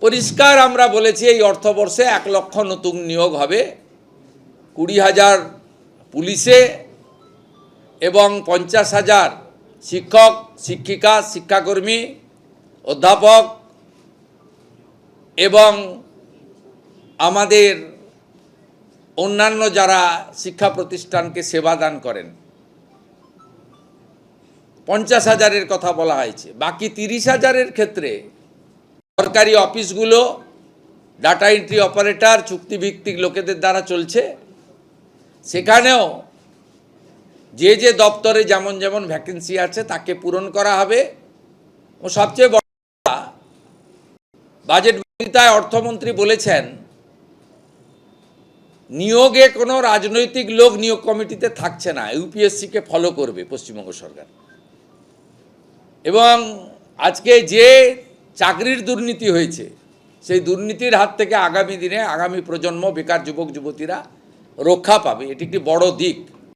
পরিষ্কার আমরা বলেছি এই অর্থবর্ষে 1 লক্ষ নতুন নিয়োগ হবে, 20,000 পুলিশে এবং 50,000 শিক্ষক, শিক্ষিকা, শিক্ষাকর্মী, অধ্যাপক এবং আমাদের অন্যান্য যারা শিক্ষা প্রতিষ্ঠানকে সেবা দান করেন 50,000-এর কথা বলা হয়েছে। বাকি 30,000-এর ক্ষেত্রে সরকারি অফিসগুলো ডাটা এন্ট্রি অপারেটর চুক্তিভিত্তিক লোকেদের দ্বারা চলছে, সেখানেও যে যে দপ্তরে যেমন যেমন ভ্যাকেন্সি আছে তাকে পূরণ করা হবে। ও সবচেয়ে বড় বাজেট বক্তৃতায় অর্থমন্ত্রী বলেছেন নিয়োগে কোনো রাজনৈতিক লোক নিয়োগ কমিটিতে থাকছে না, ইউপিএসসিকে ফলো করবে পশ্চিমবঙ্গ সরকার। এবং আজকে যে চাকরির দুর্নীতি হয়েছে সেই দুর্নীতির হাত থেকে আগামী দিনে আগামী প্রজন্ম বেকার যুবক যুবতীরা রক্ষা পাবে, এটি একটি বড় দিক।